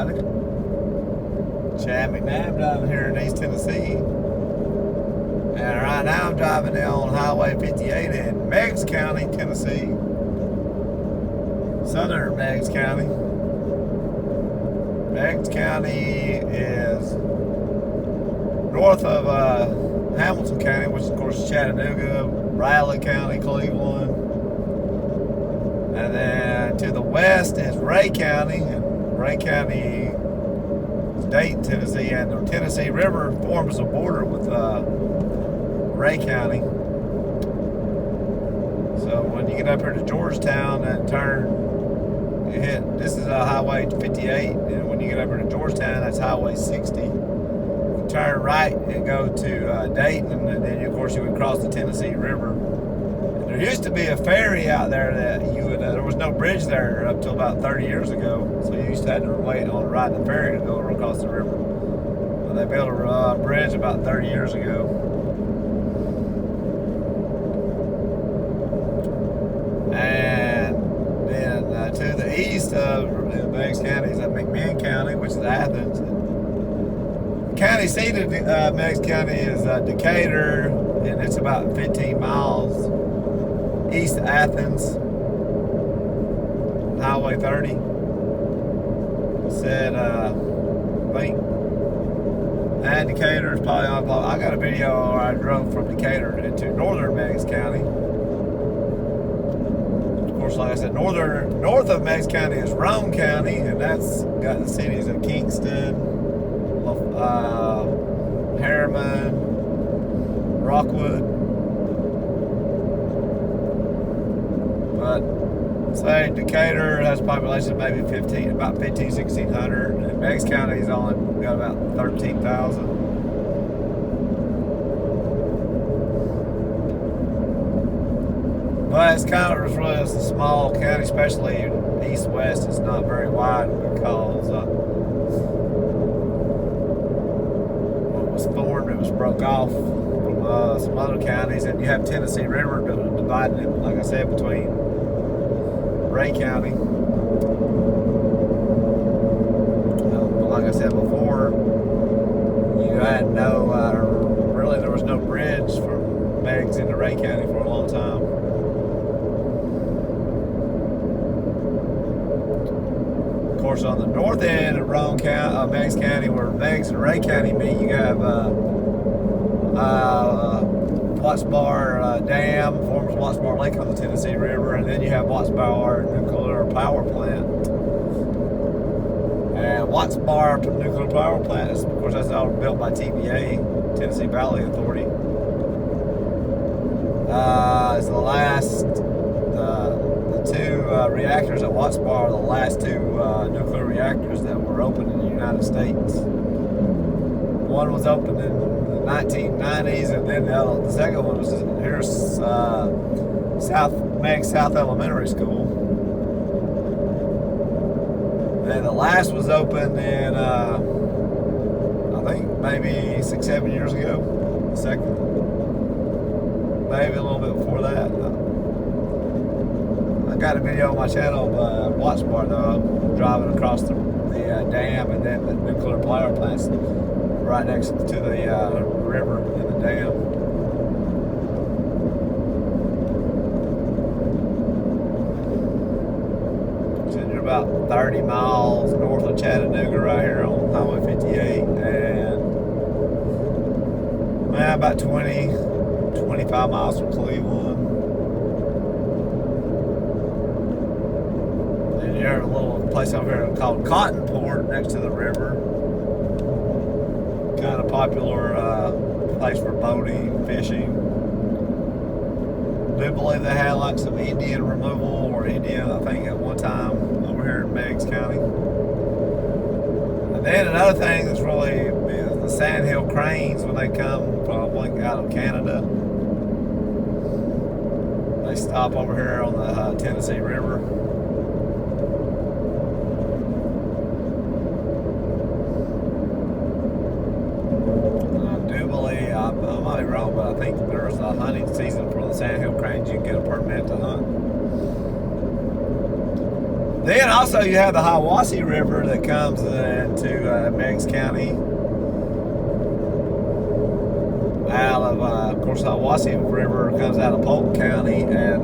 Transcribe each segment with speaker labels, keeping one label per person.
Speaker 1: everybody. Chad McNabb driving here in East Tennessee. And right now I'm driving down Highway 58 in Meigs County, Tennessee. Southern Meigs County. Meigs County is north of Hamilton County, which of course is Chattanooga, Riley County, Cleveland. And then to the west is Ray County, and Ray County is Dayton, Tennessee, and the Tennessee River forms a border with Ray County. So when you get up here to Georgetown and turn, you hit, this is Highway 58, and when you get up here to Georgetown, that's Highway 60. You turn right and go to Dayton, and then of course you would cross the Tennessee River. There used to be a ferry out there that you would, there was no bridge there up till about 30 years ago. So you used to have to wait on ride the ferry to go across the river. But they built a bridge about 30 years ago. And then to the east of Meigs County is McMinn County, which is Athens. The county seat of Meigs County is Decatur, and it's about 15 miles east of Athens, Highway 30. Said, I think, and Decatur is probably on. I got a video where I drove from Decatur into northern Meigs County. Of course, like I said, north of Meigs County is Rome County, and that's got the cities of Kingston, Harriman, Rockwood. But say Decatur has a population of maybe about 1,600, and Meigs County's only got about 13,000. But it's kind of really a small county, especially east-west. It's not very wide because what was formed, it was broke off from some other counties, and you have Tennessee River dividing it, like I said, between Ray County. But like I said before, you had really there was no bridge from Meigs into Ray County for a long time. Of course, on the north end of Meigs County, where Meigs and Ray County meet, you have Watts Bar Dam, forms Watts Bar Lake on the Tennessee River, and then you have Watts Bar Nuclear Power Plant. And Watts Bar Nuclear Power Plant is, of course, that's all built by TVA, Tennessee Valley Authority. It's the last, the two reactors at Watts Bar are the last two nuclear reactors that were opened in the United States. One was opened in 1990s, and then the second one was here, Meigs South Elementary School. And the last was opened in, I think maybe 6-7 years ago. The second, maybe a little bit before that. I got a video on my channel of Watts Bar, though, driving across the dam, and then the nuclear power plants right next to the river and the dam. So you're about 30 miles north of Chattanooga right here on Highway 58, and about 25 miles from Cleveland. And you're in a little place over here called Cottonport next to the river. Kind of popular place for boating, fishing. I do believe they had like some Indian removal or Indian, I think, at one time over here in Meigs County. And then another thing that's really is the sandhill cranes when they come probably out of Canada. They stop over here on the Tennessee River. I might be wrong, but I think there's a hunting season for the sandhill cranes. You can get a permit to hunt. Then also you have the Hiwassee River that comes into Meigs County out of course, Hiwassee River comes out of Polk County and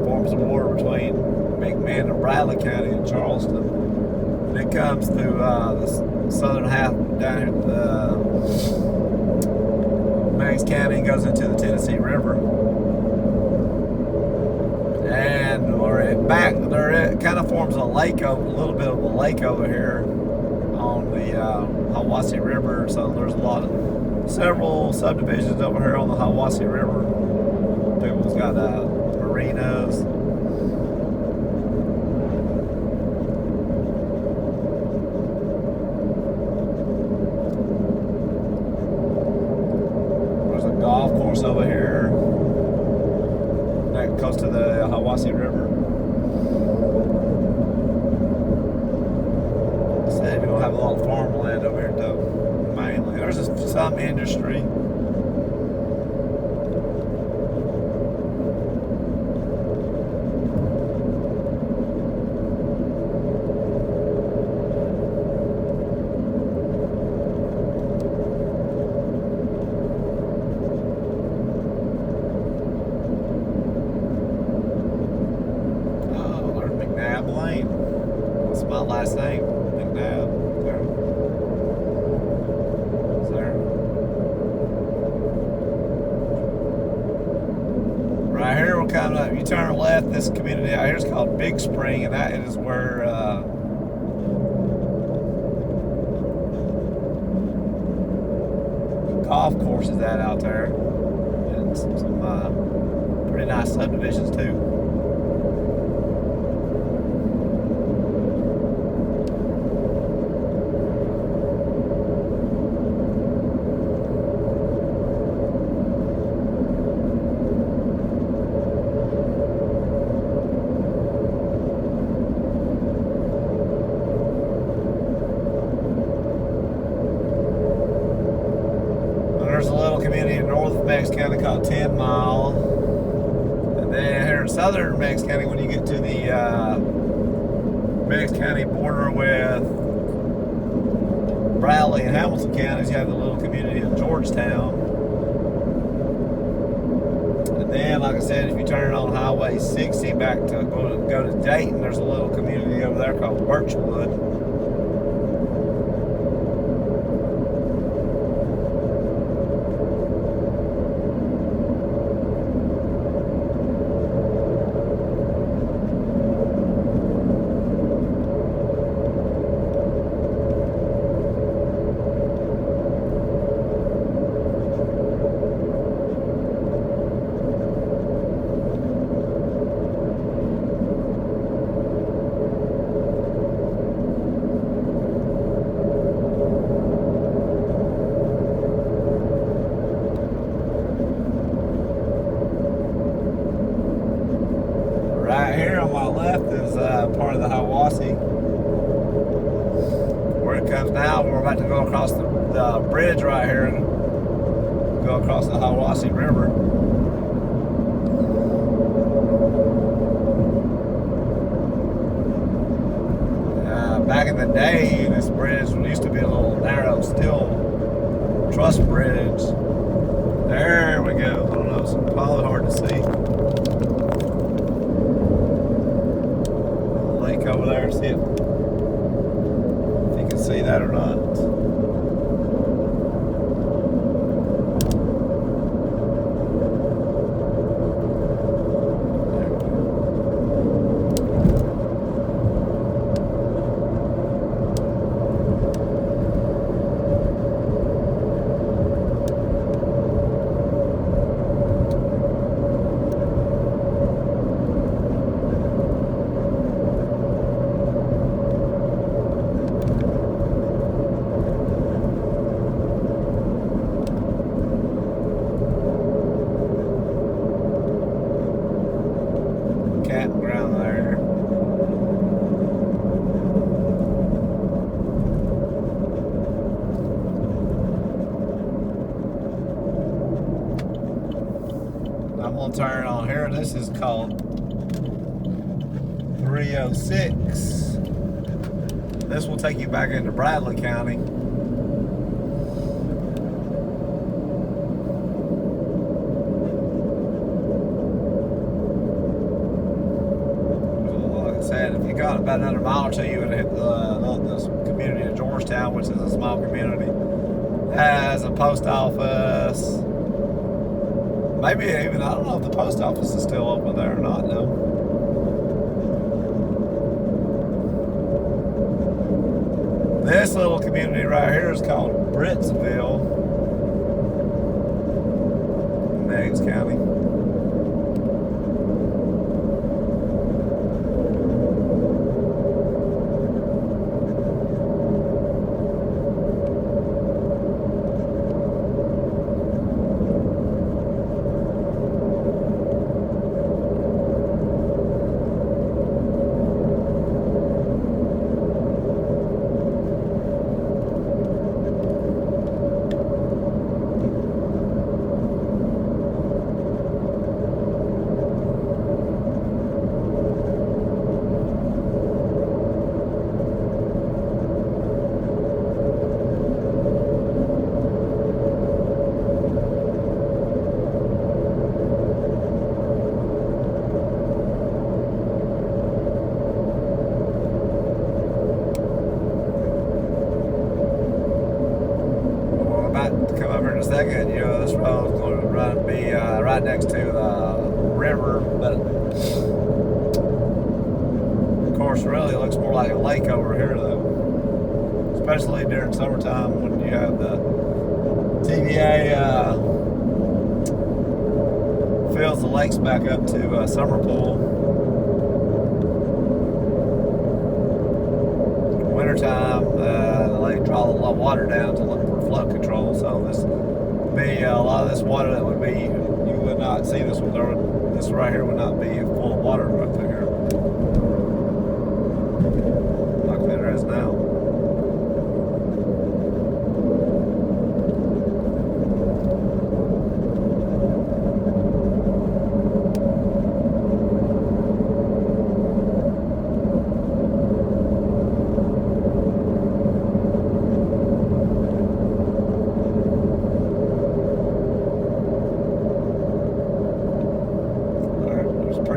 Speaker 1: forms the border between McMinn and Bradley County in Charleston. And it comes through the southern half down here, Meigs County, and goes into the Tennessee River. And there it kind of forms a lake, a little bit of a lake over here on the Hiwassee River. So there's several subdivisions over here on the Hiwassee River. People's got marinas. There's a golf course over here that goes to the Hiwassee River. Said we don't have a lot of farmland over here though, mainly. There's some industry. What's my last name? McNabb. There. Is there? Right here we're coming up. You turn left, this community out here is called Big Spring, and that is where the golf course is at out there. And some pretty nice subdivisions too. There's a little community in north of Meigs County called 10 Mile. And then here in southern Meigs County, when you get to the Meigs County border with Bradley and Hamilton counties, you have the little community of Georgetown. And then, like I said, if you turn on Highway 60 back to go to Dayton, there's a little community over there called Birchwood. Right here on my left is part of the Hiwassee. Where it comes now, we're about to go across the bridge right here and go across the Hiwassee River. Back in the day, this bridge used to be a little narrow steel truss bridge. There we go. I don't know, it's probably hard to see. Over there, see if you can see that or not. Campground there. I'm gonna turn on here. This is called 3 306. This will take you back into Bradley County. Like I said, if you got about another mile or two, you would hit this community of Georgetown, which is a small community. Has a post office. Maybe even, I don't know if the post office is still open there or not, no. This little community right here is called Britsville, Meigs County. Come over in a second. You know, this road is going to be right next to the river, but of course, really it looks more like a lake over here, though. Especially during summertime when you have the TVA fills the lakes back up to summer pool. Wintertime, the lake draw a lot of water down to look for flood control. So this be a lot of this water that would be, you would not see this one. This right here would not be full of water right through here, like there is now.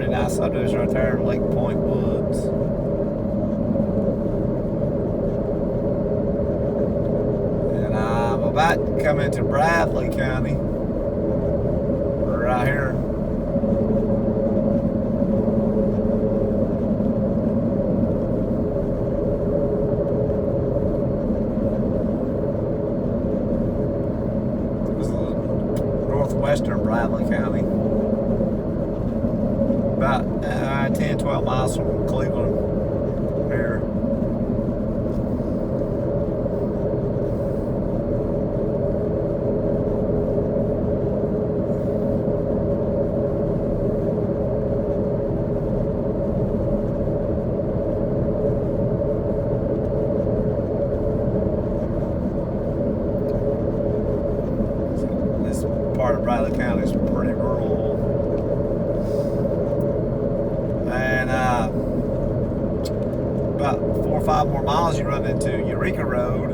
Speaker 1: Nice subdivision right there, Lake Point Woods. And I'm about to come into Bradley County, right here. This is northwestern Bradley County. About 10-12 miles from Cleveland here. This part of Bradley County is pretty rural. And about 4 or 5 more miles, you run into Eureka Road.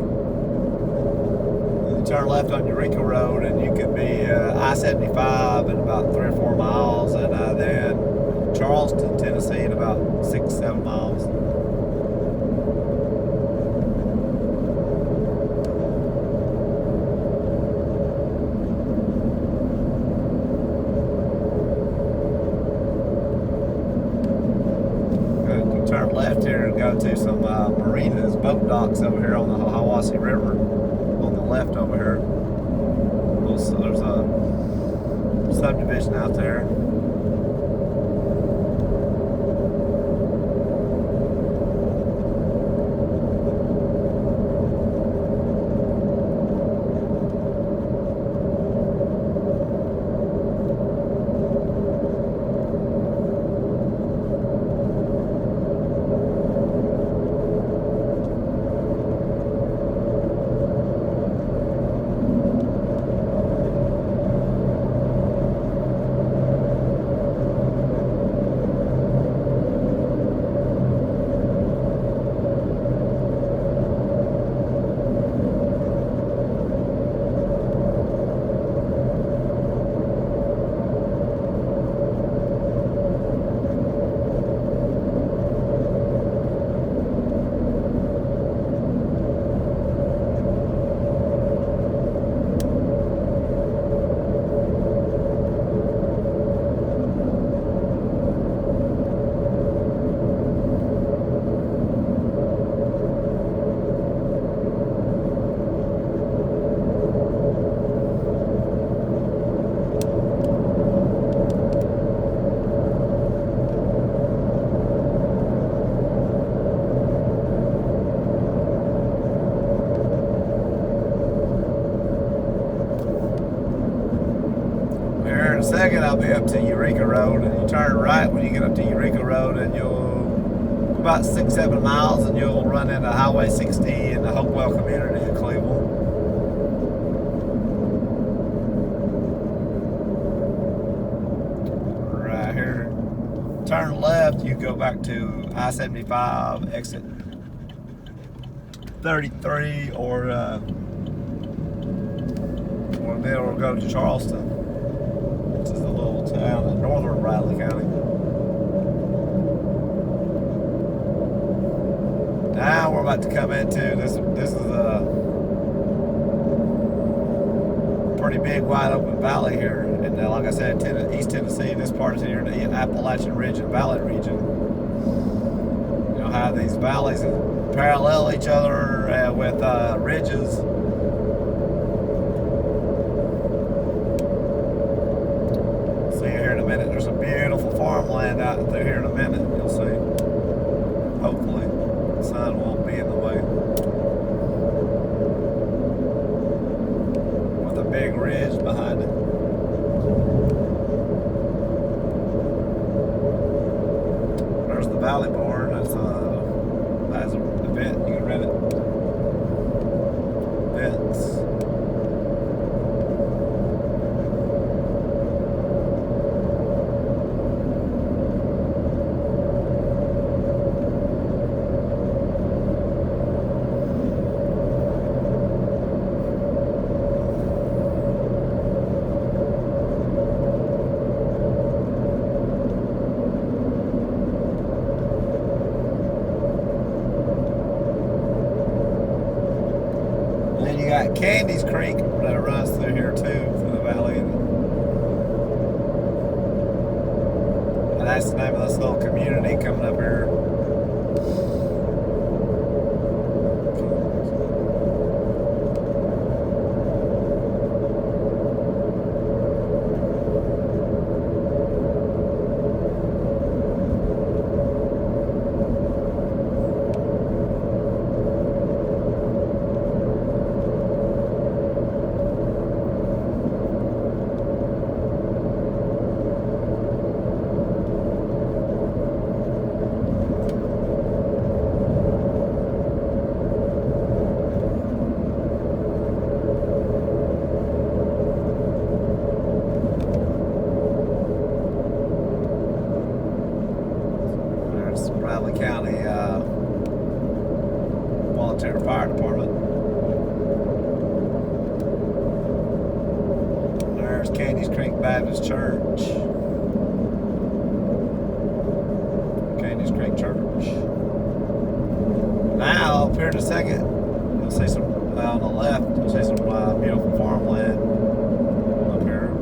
Speaker 1: You turn left on Eureka Road, and you could be I-75 in about 3 or 4 miles, and then Charleston, Tennessee, in about 6-7 miles. Turn left here and go to some marinas, boat docks over here on the Hiwassee River on the left over here. So there's a subdivision out there. second, I'll be up to Eureka Road, and you turn right when you get up to Eureka Road, and you'll about 6-7 miles, and you'll run into Highway 60 in the Hopewell community of Cleveland. Right here, turn left, you go back to I-75, exit 33, or then we'll go to Charleston, which is a little town in northern Riley County. Now we're about to come into this is a pretty big wide open valley here, and like I said, East Tennessee, this part is here in the Appalachian Ridge and Valley region. You know how these valleys parallel each other with ridges. There's a beautiful farmland out there here in a minute, you'll see. Hopefully, the sun won't be in the way. With a big ridge behind it. There's the Valley Barn. That's an event. You can rent it. Events. Candy's Creek that runs through here too, through the valley, and that's the name of this little community coming up here. County Volunteer Fire Department. There's Candy's Creek Baptist Church. Candy's Creek Church. Now, up here in a second, you'll see some, on the left, you'll see some beautiful farmland up here.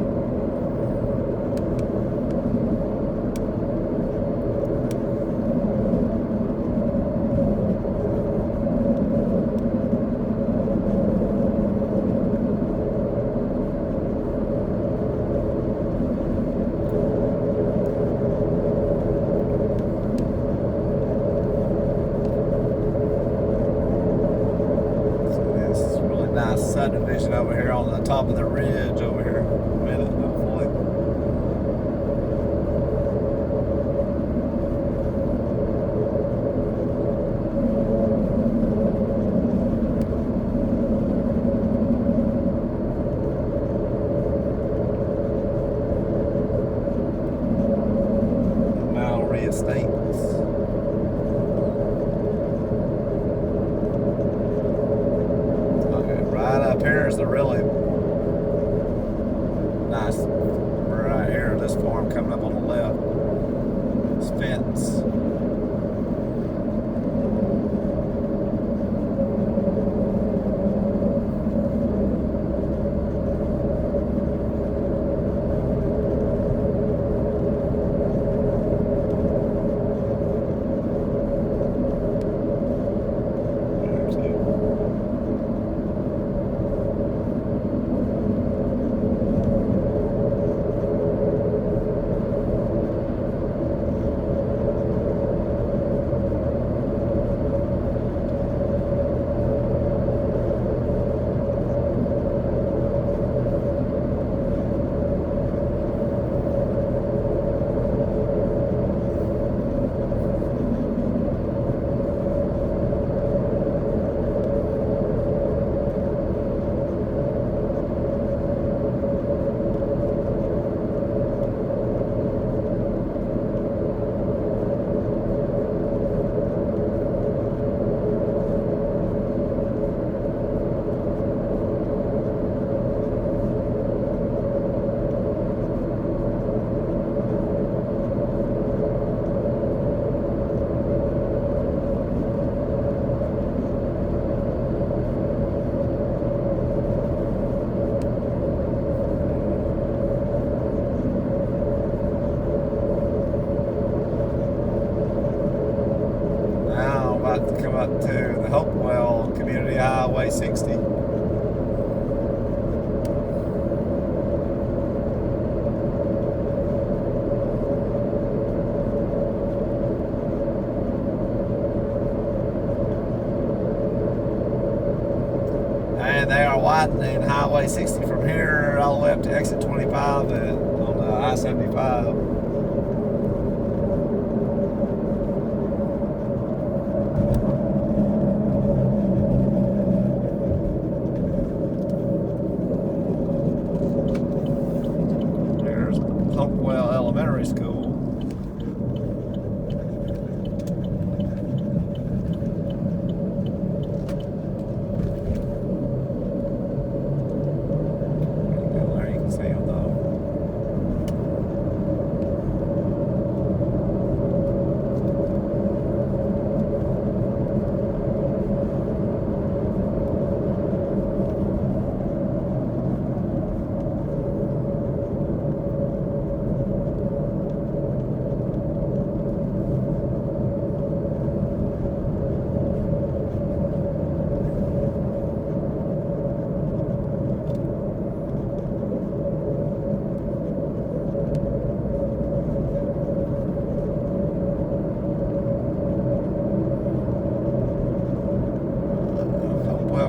Speaker 1: Subdivision over here on the top of the ridge over here. A minute, hopefully. Mallory Estates. Up here is the really nice, right here, this farm coming up on the left. This fence. Hopewell Community Highway 60. And they are widening Highway 60 from here all the way up to exit 25 on the I-75. There's Hopewell Elementary School.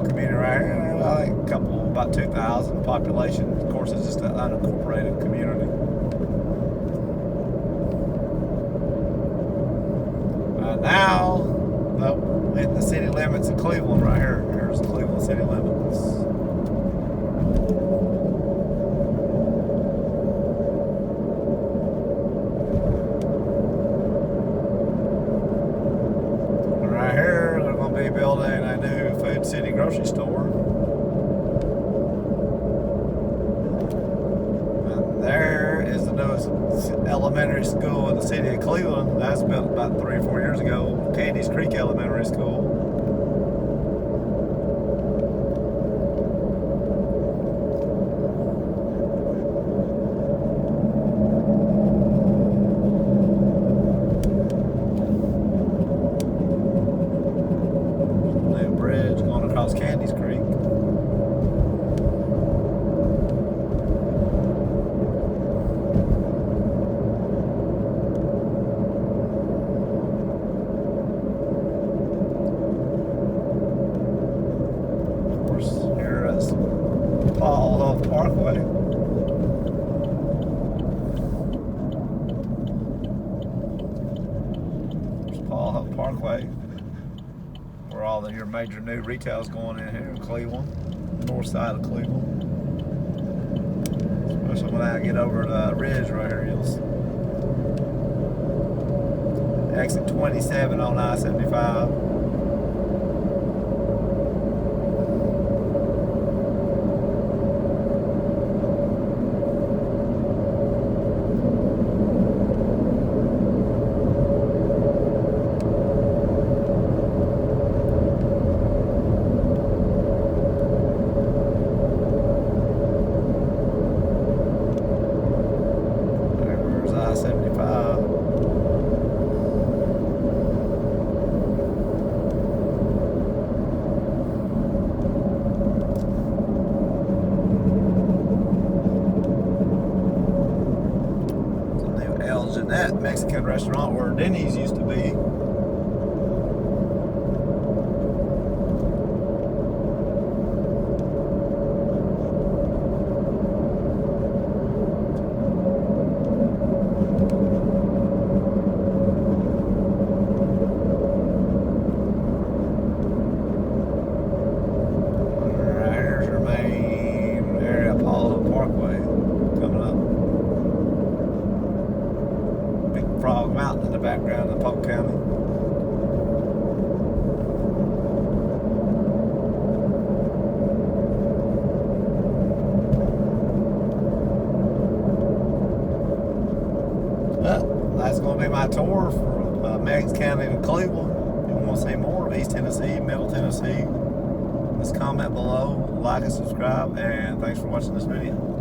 Speaker 1: Community right here, I think a couple, about 2,000 population. Of course, it's just an unincorporated community. Now, in the city limits of Cleveland right here. Here's the Cleveland city limits. Right here, they're going to be building a new Food City grocery store. And there is the newest elementary school in the city of Cleveland. That was built about 3 or 4 years ago. Candies Creek Elementary School. Bridge going across Candies Creek. Of course, here is Paul Huff Parkway. There's Paul Huff Parkway, where all your major new retail's going in here in Cleveland, north side of Cleveland. Especially when I get over the ridge right here, you'll see. Exit 27 on I-75. That Mexican restaurant where Denny's used to be. Alright, here's your main area, Apollo Parkway, coming up. Frog Mountain in the background of Polk County. That's going to be my tour from Meigs County to Cleveland. If you want to see more of East Tennessee, Middle Tennessee, just comment below, like and subscribe, and thanks for watching this video.